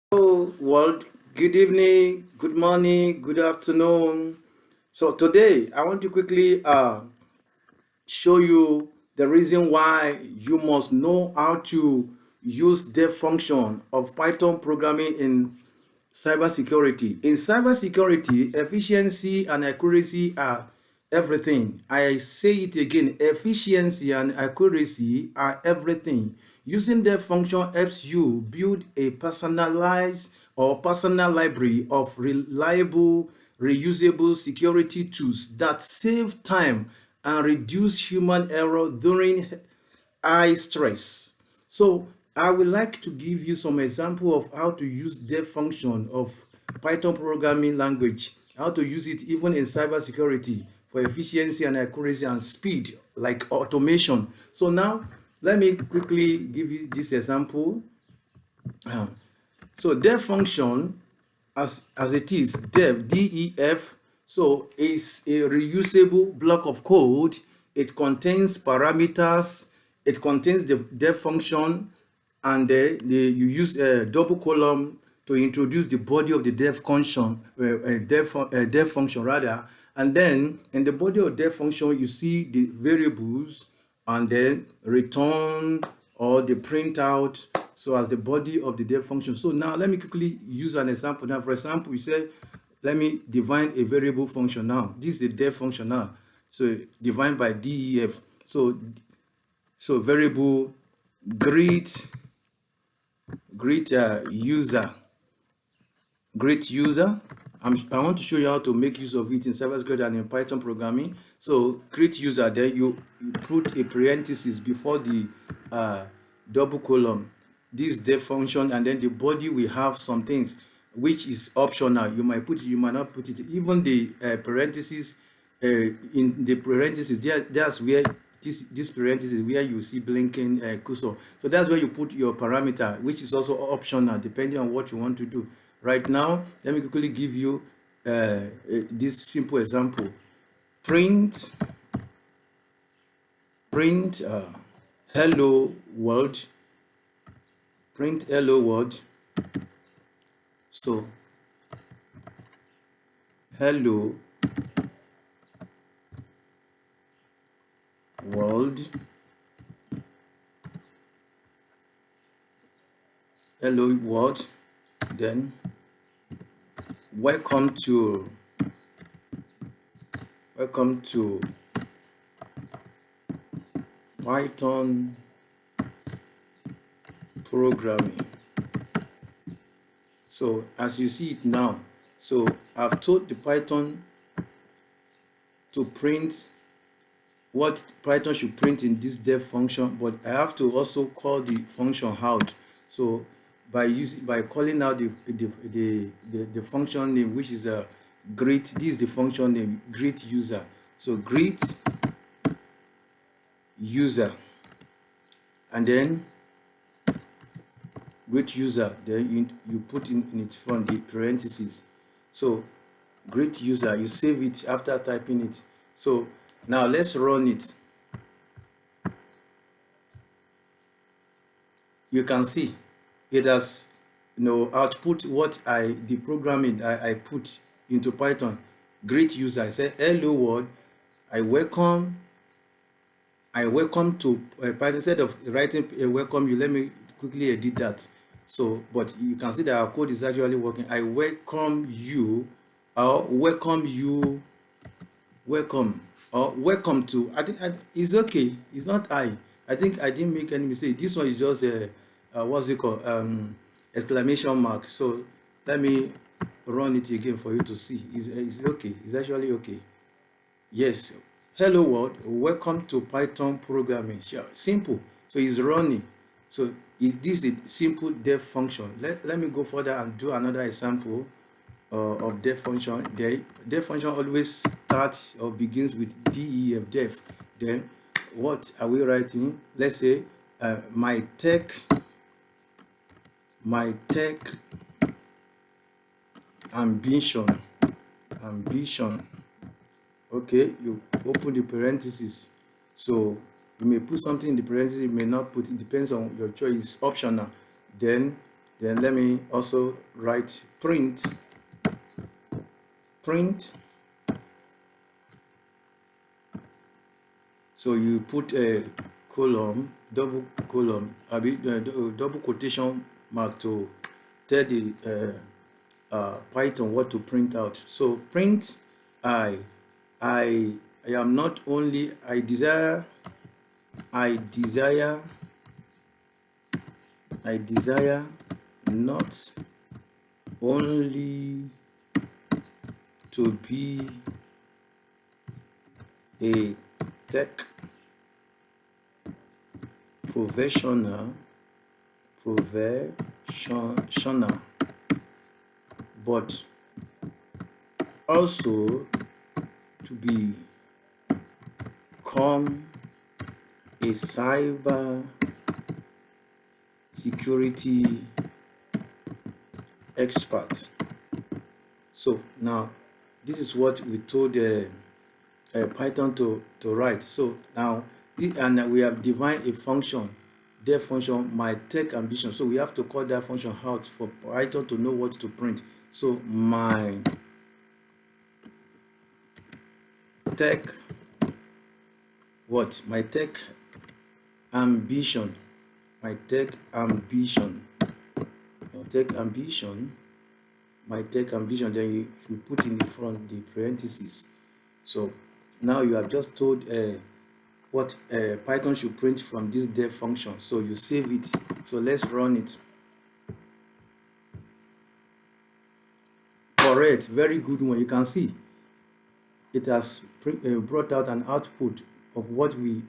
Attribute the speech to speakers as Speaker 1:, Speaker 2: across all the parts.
Speaker 1: Hello, world. Good evening, good morning, good afternoon. So today I want to quickly show you the reason why you must know how to use the function of Python programming in cybersecurity. In cybersecurity, efficiency and accuracy are everything. I say it again, efficiency and accuracy are everything. Using the function helps you build a personalized or personal library of reliable, reusable security tools that save time and reduce human error during high stress. So I would like to give you some example of how to use the function of Python programming language, how to use it even in cybersecurity for efficiency and accuracy and speed, like automation. So now let me quickly give you this example. So def function, as it is, def, so is a reusable block of code. It contains parameters, it contains the def function, and you use a double column to introduce the body of the def function rather. And then in the body of def function you see the variables and then return or the printout, so as the body of the def function. So now let me quickly use an example. Now for example, we say let me define a variable function. Now this is a def function now, so defined by def. So variable greet user, greet user. I want to show you how to make use of it in cybersecurity and in Python programming. So greet user, then you put a parenthesis before the double column, this def function, and then the body will have some things which is optional. You might put it, you might not put it. Even the parenthesis, in the parenthesis, that's where this parenthesis where you see blinking cursor. So that's where you put your parameter, which is also optional depending on what you want to do. Right now, let me quickly give you this simple example. Print hello world. Print hello world. So hello world, hello world, then welcome to Python programming. So as you see it now, so I've told the Python to print what Python should print in this def function, but I have to also call the function out. So by calling out the function name, which is a greet, this is the function name, greet user. So greet user, and then greet user, then you put in its front the parentheses. So greet user, you save it after typing it. So now let's run it. You can see it has output what the programming I put into Python. Greet user, I say hello world, I welcome to Python. Instead of writing welcome you, let me quickly edit that. So but you can see that our code is actually working. I welcome you, or welcome you, welcome, or welcome to. I think it's okay, it's not I think I didn't make any mistake. This one is just a what's it called, exclamation mark. So let me run it again for you to see. It's okay, it's actually okay. Yes, hello world, welcome to Python programming. Sure, simple. So it's running. So this is a simple def function. Let me go further and do another example of def function. The def function always starts or begins with def. Then what are we writing? Let's say my tech ambition. Okay, you open the parenthesis. So you may put something in the parenthesis, you may not put it, depends on your choice, it's optional. Then Then let me also write print. So you put a column, double column, double quotation mark to tell the Python what to print out. So print I am not only I desire not only to be a tech professional, but also to become a cyber security expert. So now this is what we told Python to write. So now and we have defined a function, their function, my tech ambition. So we have to call that function out for Python to know what to print. So my tech ambition, my tech ambition, then you put in the front the parentheses. So now you have just told what Python should print from this dev function. So you save it. So let's run it. Correct, very good one. You can see it has brought out an output of what we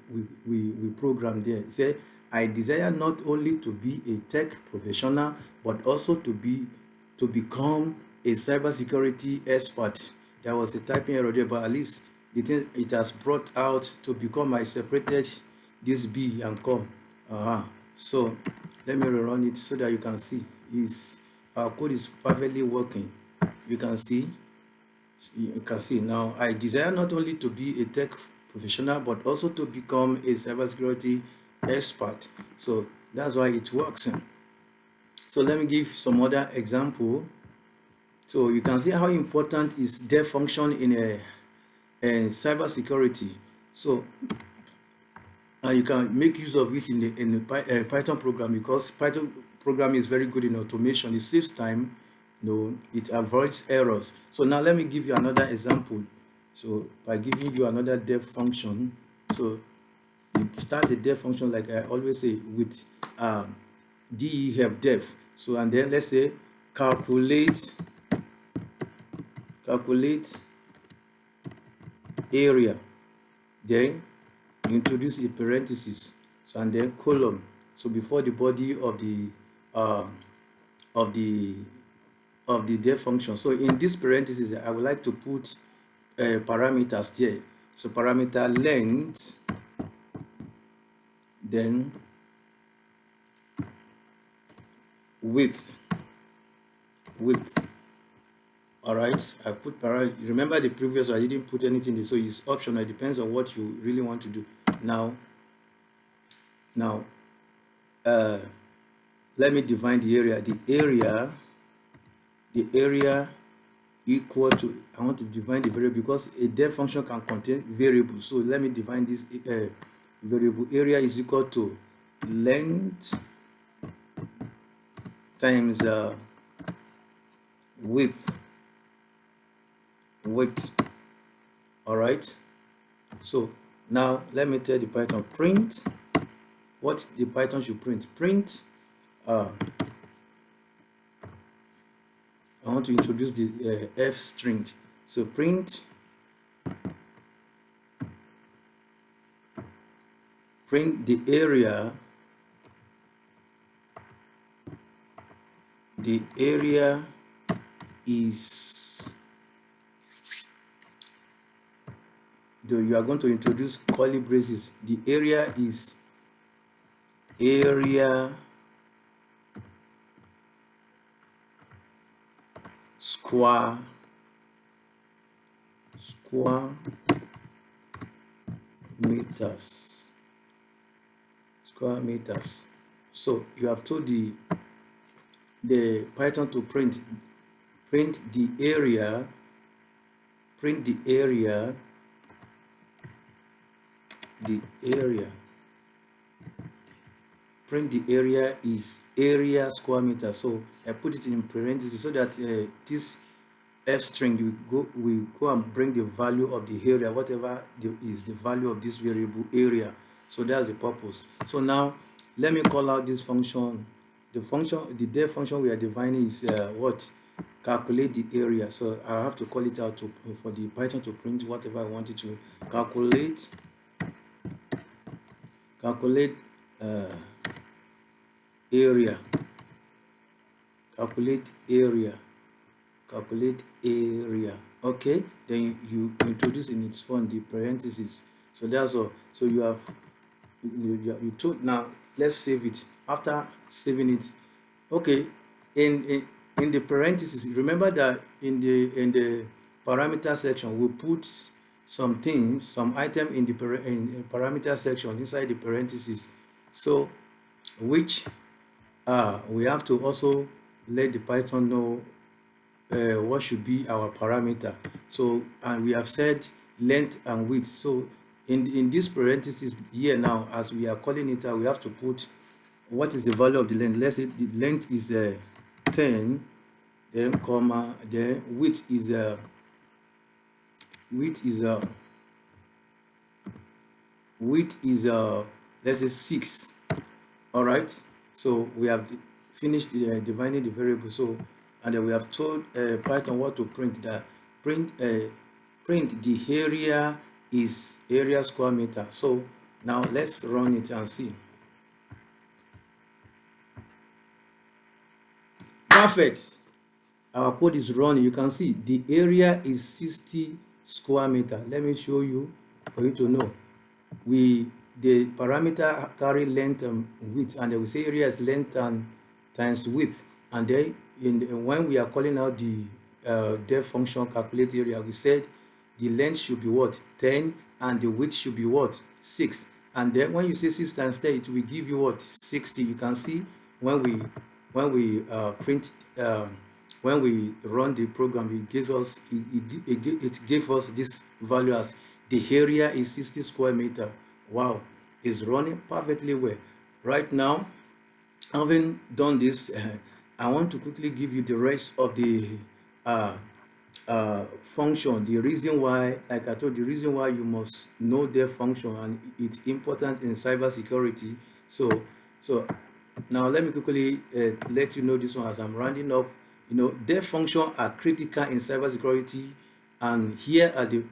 Speaker 1: programmed there. Say, I desire not only to be a tech professional, but also to become a cybersecurity expert. There was a typing error there, but at least it has brought out to become. I separated this B and come. So let me rerun it so that you can see our code is perfectly working. You can see now I desire not only to be a tech professional, but also to become a cybersecurity expert. So that's why it works. So let me give some other example. So you can see how important is their function in a cybersecurity. So you can make use of it in the Python program, because Python program is very good in automation. It saves time. It avoids errors. So now let me give you another example. So by giving you another dev function, so you start a dev function like I always say with de help dev. So and then let's say calculate area. Then introduce a parenthesis. So and then column. So before the body of the dev function. So in this parenthesis, I would like to put parameters there. So parameter length, then width. All right, I put remember the previous I didn't put anything there, so it's optional. It depends on what you really want to do. Now let me define the area. The area equal to, I want to define the variable because a dev function can contain variables. So let me define this variable. Area is equal to length times width. All right, so now let me tell the Python print what the Python should print. I want to introduce the f string. So print the area. The area is, though you are going to introduce curly braces, the area is area square meters. So you have told the the Python to print the area, print the area is area square meter. So I put it in parentheses so that this f string we go and bring the value of the area, whatever is the value of this variable area. So that's the purpose. So now let me call out this function. The def function we are defining is what? Calculate the area. So I have to call it out for the Python to print whatever I want it to calculate. Area. Okay, then you introduce in its form the parentheses. So that's all. So you took. Now let's save it. After saving it, okay, in the parentheses, remember that in the parameter section we put some things, some item in the parameter section inside the parentheses. So which we have to also let the Python know what should be our parameter. So, and we have said length and width. So in this parenthesis here now, as we are calling it out, we have to put what is the value of the length. Let's say the length is 10, then comma, then width is let's say 6. All right, so we have finished defining the variable. So, and then we have told Python what to print. That print the area is area square meter. So now let's run it and see. Perfect. Our code is running. You can see the area is 60 square meter. Let me show you for you to know. The parameter carry length and width, and then we say area is length and times width. And then when we are calling out the def function calculate area, we said the length should be what? 10, and the width should be what? 6. And then when you say 6 times 10, it will give you what? 60. You can see when we when we run the program, it gives us it gave us this value as the area is 60 square meter. Wow, it's running perfectly well. Right now, having done this, I want to quickly give you the rest of the function. The reason why, like I told, the reason why you must know their function, and it's important in cybersecurity. So now let me quickly let you know this one as I'm rounding up. You know, their function are critical in cybersecurity, and here are the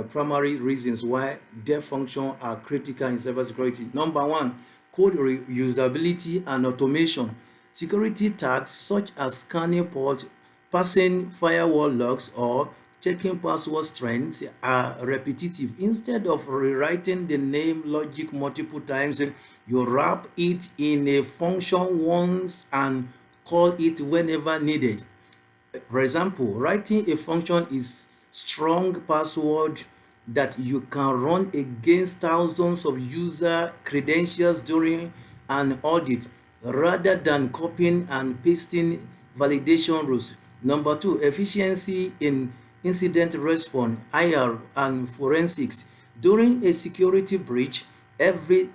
Speaker 1: primary reasons why their function are critical in cybersecurity. Number one, code reusability and automation. Security tasks such as scanning port, parsing firewall logs, or checking password strengths are repetitive. Instead of rewriting the name logic multiple times, you wrap it in a function once and call it whenever needed. For example, writing a function is strong password that you can run against thousands of user credentials during an audit, rather than copying and pasting validation rules. Number two, efficiency in incident response, IR, and forensics. During a security breach, every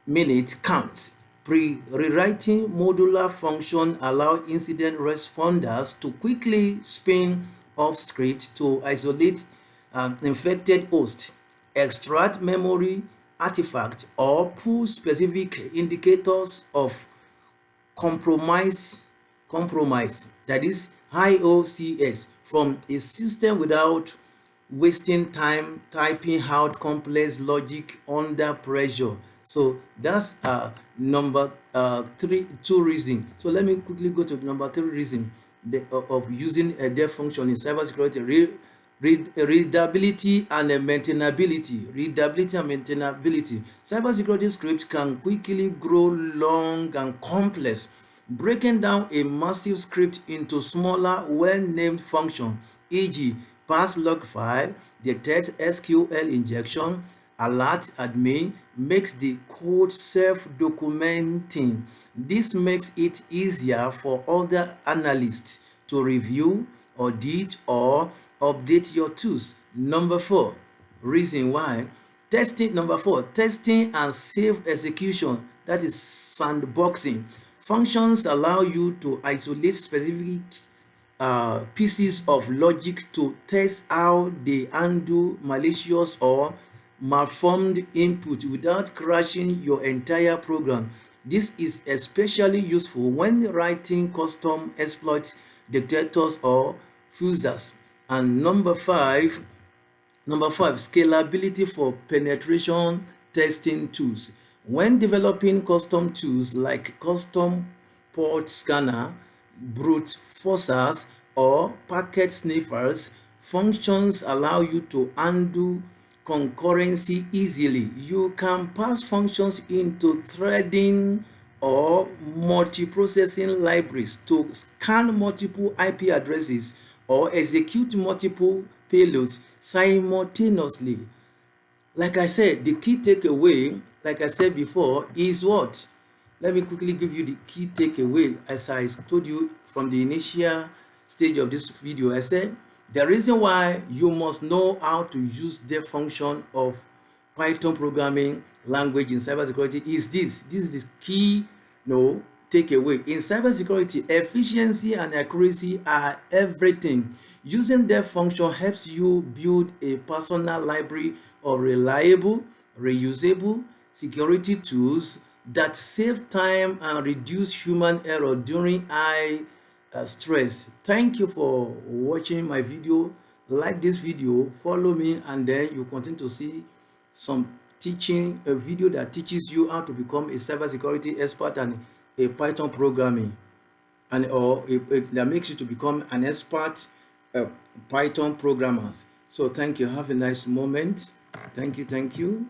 Speaker 1: minute counts. Rewriting modular function allow incident responders to quickly spin up script to isolate infected hosts, extract memory artifacts, or pull specific indicators of compromise, that is IoCs, from a system without wasting time typing out complex logic under pressure. So that's number two reason. So let me quickly go to number 3 reason of using a def function in cybersecurity. Readability and maintainability. Cybersecurity scripts can quickly grow long and complex. Breaking down a massive script into smaller, well-named functions, e.g., parse log file, detect SQL injection, alert admin makes the code self-documenting. This makes it easier for other analysts to review, audit, or update your tools. Number 4, reason why. Testing. Number 4, testing and safe execution, that is sandboxing. Functions allow you to isolate specific pieces of logic to test how they handle malicious or malformed input without crashing your entire program. This is especially useful when writing custom exploit detectors or fusers. And Number five, scalability for penetration testing tools. When developing custom tools like custom port scanner, brute forcers, or packet sniffers, functions allow you to handle concurrency easily. You can pass functions into threading or multiprocessing libraries to scan multiple IP addresses or execute multiple payloads simultaneously. Like I said, the key takeaway, like I said before, is what? Let me quickly give you the key takeaway. As I told you from the initial stage of this video, I said the reason why you must know how to use the function of Python programming language in cybersecurity is this. This is the key, takeaway. In cybersecurity, efficiency and accuracy are everything. Using their function helps you build a personal library of reliable, reusable security tools that save time and reduce human error during high stress. Thank you for watching my video. Like this video, follow me, and then you continue to see some teaching, a video that teaches you how to become a cybersecurity expert and a Python programming, and that makes you to become an expert Python programmers. So thank you. Have a nice moment. Thank you.